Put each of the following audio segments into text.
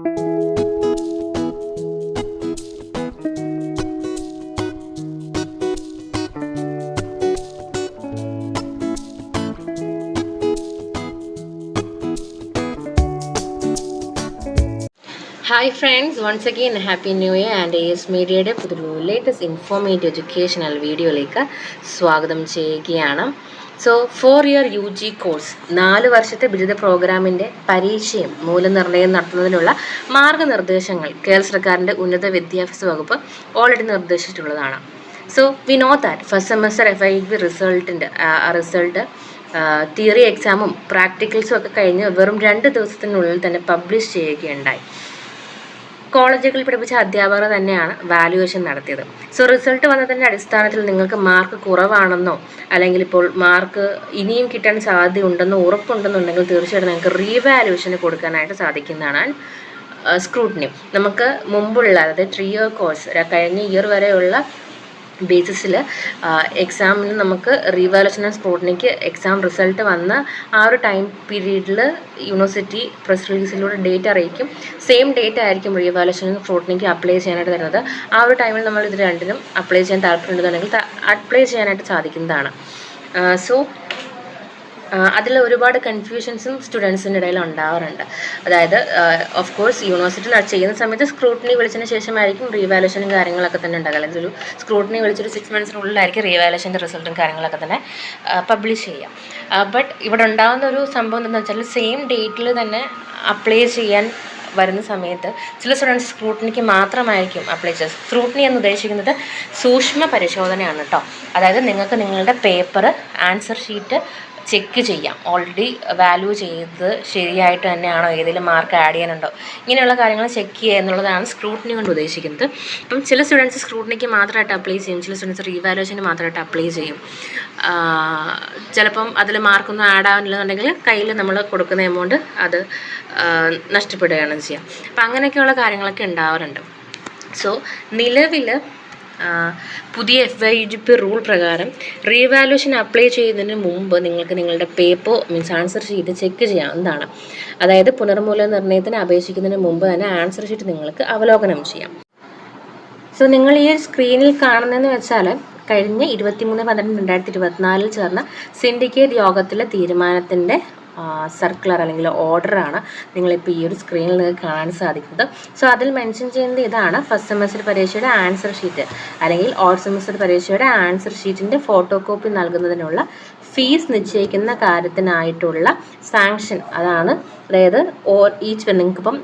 Hi friends, once again happy new year and AS മീഡിയയുടെ പുതിയൊരു latest informative educational വീഡിയോയിലേക്ക് സ്വാഗതം ചെയ്യുകയാണ്. സോ 4-year UG കോഴ്സ് 4 വർഷത്തെ ബിരുദ പ്രോഗ്രാമിൻ്റെ പരീക്ഷയും മൂല്യനിർണ്ണയം നടത്തുന്നതിനുള്ള മാർഗ്ഗനിർദ്ദേശങ്ങൾ കേരള സർക്കാരിൻ്റെ ഉന്നത വിദ്യാഭ്യാസ വകുപ്പ് ഓൾറെഡി നിർദ്ദേശിച്ചിട്ടുള്ളതാണ്. So we know that first semester FIB result theory എക്സാമും പ്രാക്ടിക്കൽസും ഒക്കെ കഴിഞ്ഞ് വെറും 2 ദിവസത്തിനുള്ളിൽ തന്നെ പബ്ലിഷ് ചെയ്യുകയുണ്ടായി. കോളേജുകളിൽ പഠിപ്പിച്ച അധ്യാപകർ തന്നെയാണ് വാല്യുവേഷൻ നടത്തിയത്. സോ റിസൾട്ട് വന്നതിൻ്റെ അടിസ്ഥാനത്തിൽ നിങ്ങൾക്ക് മാർക്ക് കുറവാണെന്നോ അല്ലെങ്കിൽ ഇപ്പോൾ മാർക്ക് ഇനിയും കിട്ടാൻ സാധ്യതയുണ്ടെന്നോ ഉറപ്പുണ്ടെന്നുണ്ടെങ്കിൽ തീർച്ചയായിട്ടും നിങ്ങൾക്ക് റീവാല്യുവേഷന് കൊടുക്കാനായിട്ട് സാധിക്കുന്നതാണ്. സ്ക്രൂട്ടിനി നമുക്ക് മുമ്പുള്ള അതായത് 3-year കോഴ്സ് കഴിഞ്ഞ ഇയർ വരെയുള്ള ബേസിസിൽ എക്സാമിന് നമുക്ക് റീവാലുവേഷൻ ആൻഡ് സ്ക്രൂട്ടിനിക്ക് എക്സാം റിസൾട്ട് വന്ന ആ ഒരു ടൈം പീരീഡിൽ യൂണിവേഴ്സിറ്റി പ്രസ് റിലീസിലൂടെ ഡേറ്റ് അറിയിക്കും. സെയിം ഡേറ്റ് ആയിരിക്കും റീവാലുവേഷൻ സ്ക്രൂട്ടിനിക്ക് അപ്ലൈ ചെയ്യാനായിട്ട് തരുന്നത്. ആ ഒരു ടൈമിൽ നമ്മൾ ഇത് രണ്ടിനും അപ്ലൈ ചെയ്യാൻ താല്പര്യമുണ്ടെന്നുണ്ടെങ്കിൽ അപ്ലൈ ചെയ്യാനായിട്ട് സാധിക്കുന്നതാണ്. സോ അതിൽ ഒരുപാട് കൺഫ്യൂഷൻസും സ്റ്റുഡൻസിൻ്റെ ഇടയിൽ ഉണ്ടാവാറുണ്ട്. അതായത് ഓഫ് കോഴ്സ് യൂണിവേഴ്സിറ്റി ചെയ്യുന്ന സമയത്ത് സ്ക്രൂട്ടിനി വിളിച്ചതിന് ശേഷമായിരിക്കും റീവാലുവേഷനും കാര്യങ്ങളൊക്കെ തന്നെ ഉണ്ടാകുക. അല്ലെങ്കിൽ ഒരു സ്ക്രൂട്ടിനി വിളിച്ചൊരു 6 monthsനുള്ളിലായിരിക്കും റീവാലുവേഷൻ്റെ റിസൾട്ടും കാര്യങ്ങളൊക്കെ തന്നെ പബ്ലിഷ് ചെയ്യാം. ബട്ട് ഇവിടെ ഉണ്ടാകുന്ന ഒരു സംഭവം എന്താണെന്ന് വെച്ചാൽ സെയിം ഡേറ്റിൽ തന്നെ അപ്ലൈ ചെയ്യാൻ വരുന്ന സമയത്ത് ചില സ്റ്റുഡൻസ് സ്ക്രൂട്ടിനിക്ക് മാത്രമായിരിക്കും അപ്ലൈ ചെയ്യുക. സ്ക്രൂട്ടിനി എന്ന് ഉദ്ദേശിക്കുന്നത് സൂക്ഷ്മ പരിശോധനയാണ് കേട്ടോ. അതായത് നിങ്ങൾക്ക് നിങ്ങളുടെ പേപ്പർ ആൻസർ ഷീറ്റ് ചെക്ക് ചെയ്യാം, ഓൾറെഡി വാല്യൂ ചെയ്ത് ശരിയായിട്ട് തന്നെയാണോ, ഏതെങ്കിലും മാർക്ക് ആഡ് ചെയ്യാനുണ്ടോ, ഇങ്ങനെയുള്ള കാര്യങ്ങൾ ചെക്ക് ചെയ്യുക എന്നുള്ളതാണ് സ്ക്രൂട്ടിനി കൊണ്ട് ഉദ്ദേശിക്കുന്നത്. അപ്പം ചില സ്റ്റുഡൻസ് സ്ക്രൂട്ടിനിക്ക് മാത്രമായിട്ട് അപ്ലൈ ചെയ്യും, ചില സ്റ്റുഡൻസ് റീവാലുവേഷന് മാത്രമായിട്ട് അപ്ലൈ ചെയ്യും. ചിലപ്പം അതിൽ മാർക്കൊന്നും ആഡ് ആവുന്നില്ലെന്നുണ്ടെങ്കിൽ കയ്യിൽ നമ്മൾ കൊടുക്കുന്ന എമൗണ്ട് അത് നഷ്ടപ്പെടുകയാണ് ചെയ്യുക. അപ്പം അങ്ങനെയൊക്കെയുള്ള കാര്യങ്ങളൊക്കെ ഉണ്ടാവാറുണ്ട്. സോ നിലവിൽ പുതിയ FIB റൂൾ പ്രകാരം റീവാലുവേഷൻ അപ്ലൈ ചെയ്യുന്നതിന് മുമ്പ് നിങ്ങൾക്ക് നിങ്ങളുടെ പേപ്പർ ആൻസർ ഷീറ്റ് ചെക്ക് ചെയ്യാവുന്നതാണ്. അതായത് പുനർമൂല്യനിർണ്ണയത്തിന് അപേക്ഷിക്കുന്നതിന് മുമ്പ് തന്നെ ആൻസർ ഷീറ്റ് നിങ്ങൾക്ക് അവലോകനം ചെയ്യാം. സോ നിങ്ങൾ ഈ സ്ക്രീനിൽ കാണുന്നതെന്ന് വെച്ചാൽ കഴിഞ്ഞ 23/12/2024 ചേർന്ന സിൻഡിക്കേറ്റ് യോഗത്തിലെ തീരുമാനത്തിൻ്റെ സർക്കുലർ അല്ലെങ്കിൽ ഓർഡറാണ് നിങ്ങളിപ്പോൾ ഈ ഒരു സ്ക്രീനിൽ നിങ്ങൾക്ക് കാണാൻ സാധിക്കുന്നത്. സോ അതിൽ മെൻഷൻ ചെയ്യുന്നത് ഇതാണ്: ഫസ്റ്റ് സെമസ്റ്റർ പരീക്ഷയുടെ ആൻസർ ഷീറ്റ് അല്ലെങ്കിൽ ഓൾ സെമസ്റ്റർ പരീക്ഷയുടെ ആൻസർ ഷീറ്റിൻ്റെ ഫോട്ടോ കോപ്പി നൽകുന്നതിനുള്ള ഫീസ് നിശ്ചയിക്കുന്ന കാര്യത്തിനായിട്ടുള്ള സാങ്ഷൻ അതാണ്. അതായത് നിങ്ങൾക്കിപ്പം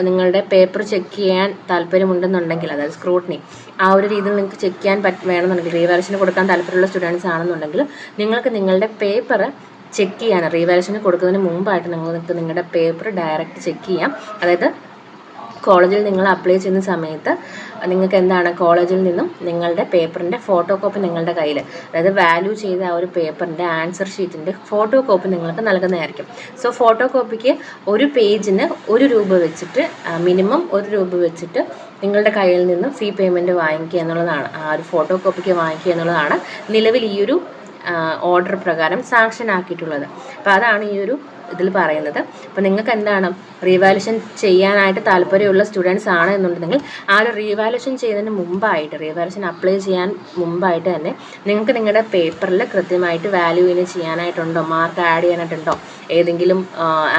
നിങ്ങളുടെ പേപ്പർ ചെക്ക് ചെയ്യാൻ താല്പര്യമുണ്ടെന്നുണ്ടെങ്കിൽ, അതായത് സ്ക്രൂട്ടിനി ആ ഒരു രീതിയിൽ നിങ്ങൾക്ക് ചെക്ക് ചെയ്യാൻ വേണമെന്നുണ്ടെങ്കിൽ, റീവാലുവേഷന് കൊടുക്കാൻ താല്പര്യമുള്ള സ്റ്റുഡൻസ് ആണെന്നുണ്ടെങ്കിൽ നിങ്ങൾക്ക് നിങ്ങളുടെ പേപ്പർ ചെക്ക് ചെയ്യാൻ റീവാലുവേഷന് കൊടുക്കുന്നതിന് മുമ്പായിട്ട് നിങ്ങൾക്ക് നിങ്ങളുടെ പേപ്പർ ഡയറക്റ്റ് ചെക്ക് ചെയ്യാം. അതായത് കോളേജിൽ നിങ്ങൾ അപ്ലൈ ചെയ്യുന്ന സമയത്ത് നിങ്ങൾക്ക് എന്താണ് കോളേജിൽ നിന്നും നിങ്ങളുടെ പേപ്പറിൻ്റെ ഫോട്ടോ കോപ്പി നിങ്ങളുടെ കയ്യിൽ, അതായത് വാല്യൂ ചെയ്ത ആ ഒരു പേപ്പറിൻ്റെ ആൻസർ ഷീറ്റിൻ്റെ ഫോട്ടോ കോപ്പി നിങ്ങൾക്ക് നൽകുന്നതായിരിക്കും. സോ ഫോട്ടോ കോപ്പിക്ക് ഒരു പേജിന് ₹1 വെച്ചിട്ട് മിനിമം ₹1 വെച്ചിട്ട് നിങ്ങളുടെ കയ്യിൽ നിന്ന് ഫീ പേയ്മെൻറ്റ് വാങ്ങിക്കുക എന്നുള്ളതാണ്. ആ ഒരു ഫോട്ടോ കോപ്പിക്ക് വാങ്ങിക്കുക എന്നുള്ളതാണ് നിലവിൽ ഈ ഒരു ഓർഡർ പ്രകാരം സാങ്ഷൻ ആക്കിയിട്ടുള്ളത്. അപ്പോൾ അതാണ് ഈ ഒരു ഇതിൽ പറയുന്നത്. അപ്പോൾ നിങ്ങൾക്ക് എന്താണ് റീവാലുവേഷൻ ചെയ്യാനായിട്ട് താല്പര്യമുള്ള സ്റ്റുഡൻസ് ആണ് എന്നുണ്ടെങ്കിൽ ആ ഒരു റീവാലുവേഷൻ ചെയ്യുന്നതിന് മുമ്പായിട്ട്, റീവാലുവേഷൻ അപ്ലൈ ചെയ്യാൻ മുമ്പായിട്ട് തന്നെ നിങ്ങൾക്ക് നിങ്ങളുടെ പേപ്പറിൽ കൃത്യമായിട്ട് വാല്യൂവിന് ചെയ്യാനായിട്ടുണ്ടോ, മാർക്ക് ആഡ് ചെയ്യാനായിട്ടുണ്ടോ, ഏതെങ്കിലും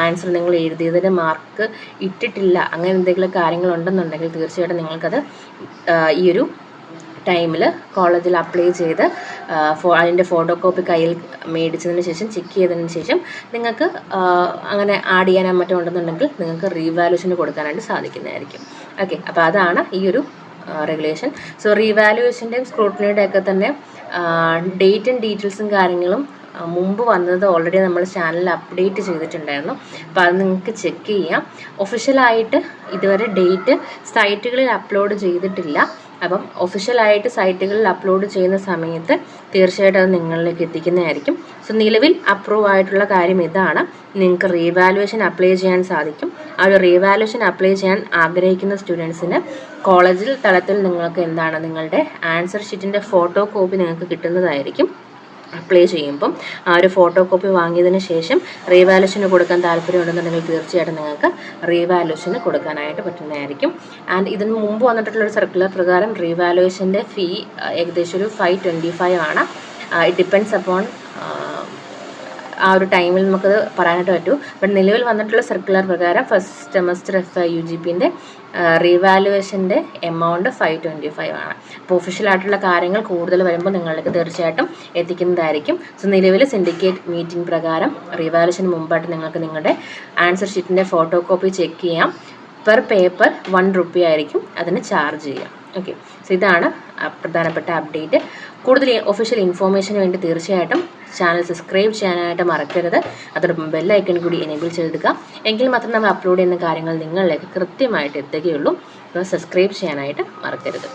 ആൻസർ നിങ്ങൾ എഴുതിയതിന് മാർക്ക് ഇട്ടിട്ടില്ല, അങ്ങനെ എന്തെങ്കിലും കാര്യങ്ങളുണ്ടെന്നുണ്ടെങ്കിൽ തീർച്ചയായിട്ടും നിങ്ങൾക്കത് ഈ ഒരു ടൈമിൽ കോളേജിൽ അപ്ലൈ ചെയ്ത് അതിൻ്റെ ഫോട്ടോ കോപ്പി കയ്യിൽ മേടിച്ചതിന് ശേഷം ചെക്ക് ചെയ്തതിന് ശേഷം നിങ്ങൾക്ക് അങ്ങനെ ആഡ് ചെയ്യാനോ മറ്റോ ഉണ്ടെന്നുണ്ടെങ്കിൽ നിങ്ങൾക്ക് റീവാലുവേഷന് കൊടുക്കാനായിട്ട് സാധിക്കുന്നതായിരിക്കും. ഓക്കെ, അപ്പോൾ അതാണ് ഈ ഒരു റെഗുലേഷൻ. സോ റീവാലുവേഷൻ്റെയും സ്ക്രൂട്ടിനിയുടെയൊക്കെ തന്നെ ഡേറ്റും ഡീറ്റെയിൽസും കാര്യങ്ങളും മുമ്പ് വന്നത് ഓൾറെഡി നമ്മൾ ചാനലിൽ അപ്ഡേറ്റ് ചെയ്തിട്ടുണ്ടായിരുന്നു. അപ്പോൾ അത് നിങ്ങൾക്ക് ചെക്ക് ചെയ്യാം. ഒഫീഷ്യലായിട്ട് ഇതുവരെ ഡേറ്റ് സൈറ്റുകളിൽ അപ്ലോഡ് ചെയ്തിട്ടില്ല. അപ്പം ഒഫീഷ്യലായിട്ട് സൈറ്റുകളിൽ അപ്ലോഡ് ചെയ്യുന്ന സമയത്ത് തീർച്ചയായിട്ടും അത് നിങ്ങളിലേക്ക് എത്തിക്കുന്നതായിരിക്കും. സോ നിലവിൽ അപ്രൂവ് ആയിട്ടുള്ള കാര്യം ഇതാണ്: നിങ്ങൾക്ക് റീവാലുവേഷൻ അപ്ലൈ ചെയ്യാൻ സാധിക്കും. ആ ഒരു റീവാലുവേഷൻ അപ്ലൈ ചെയ്യാൻ ആഗ്രഹിക്കുന്ന സ്റ്റുഡൻസിന് കോളേജിൽ തലത്തിൽ നിങ്ങൾക്ക് എന്താണ് നിങ്ങളുടെ ആൻസർ ഷീറ്റിൻ്റെ ഫോട്ടോ കോപ്പി നിങ്ങൾക്ക് കിട്ടുന്നതായിരിക്കും. അപ്ലൈ ചെയ്യുമ്പം ആ ഒരു ഫോട്ടോ കോപ്പി വാങ്ങിയതിന് ശേഷം റീവാലുവേഷന് കൊടുക്കാൻ താല്പര്യമുണ്ടെന്നുണ്ടെങ്കിൽ തീർച്ചയായിട്ടും നിങ്ങൾക്ക് റീവാലുവേഷന് കൊടുക്കാനായിട്ട് പറ്റുന്നതായിരിക്കും. ആൻഡ് ഇതിന് മുമ്പ് വന്നിട്ടുള്ളൊരു സർക്കുലർ പ്രകാരം റീവാലുവേഷൻ്റെ ഫീ ഏകദേശം ഒരു 525 ആണ്. ഇറ്റ് ഡിപ്പെൻഡ്സ് അപ്പോൺ ആ ഒരു ടൈമിൽ നമുക്കത് പറയാനായിട്ട് പറ്റൂ. ബട്ട് നിലവിൽ വന്നിട്ടുള്ള സർക്കുലർ പ്രകാരം ഫസ്റ്റ് സെമസ്റ്റർ FIUGPൻ്റെ റീവാലുവേഷൻ്റെ എമൗണ്ട് 525 ആണ്. അപ്പോൾ ഒഫീഷ്യലായിട്ടുള്ള കാര്യങ്ങൾ കൂടുതൽ വരുമ്പോൾ നിങ്ങളിലേക്ക് തീർച്ചയായിട്ടും എത്തിക്കുന്നതായിരിക്കും. സോ നിലവിൽ സിൻഡിക്കേറ്റ് മീറ്റിംഗ് പ്രകാരം റീവാലുവേഷന് മുമ്പായിട്ട് നിങ്ങൾക്ക് നിങ്ങളുടെ ആൻസർ ഷീറ്റിൻ്റെ ഫോട്ടോ കോപ്പി ചെക്ക് ചെയ്യാം. പെർ പേപ്പർ 1 രൂപ ആയിരിക്കും അതിന് ചാർജ് ചെയ്യുക. ഓക്കെ, സോ ഇതാണ് പ്രധാനപ്പെട്ട അപ്ഡേറ്റ്. കൂടുതൽ ഒഫീഷ്യൽ ഇൻഫോർമേഷന് വേണ്ടി തീർച്ചയായിട്ടും ചാനൽ സബ്സ്ക്രൈബ് ചെയ്യാനായിട്ട് മറക്കരുത്. അതോടൊപ്പം ബെല്ലൈക്കൺ കൂടി എനേബിൾ ചെയ്തെടുക്കുക. എങ്കിൽ മാത്രം നമ്മൾ അപ്ലോഡ് ചെയ്യുന്ന കാര്യങ്ങൾ നിങ്ങളിലേക്ക് കൃത്യമായിട്ട് എത്തുകയുള്ളൂ. സബ്സ്ക്രൈബ് ചെയ്യാനായിട്ട് മറക്കരുത്.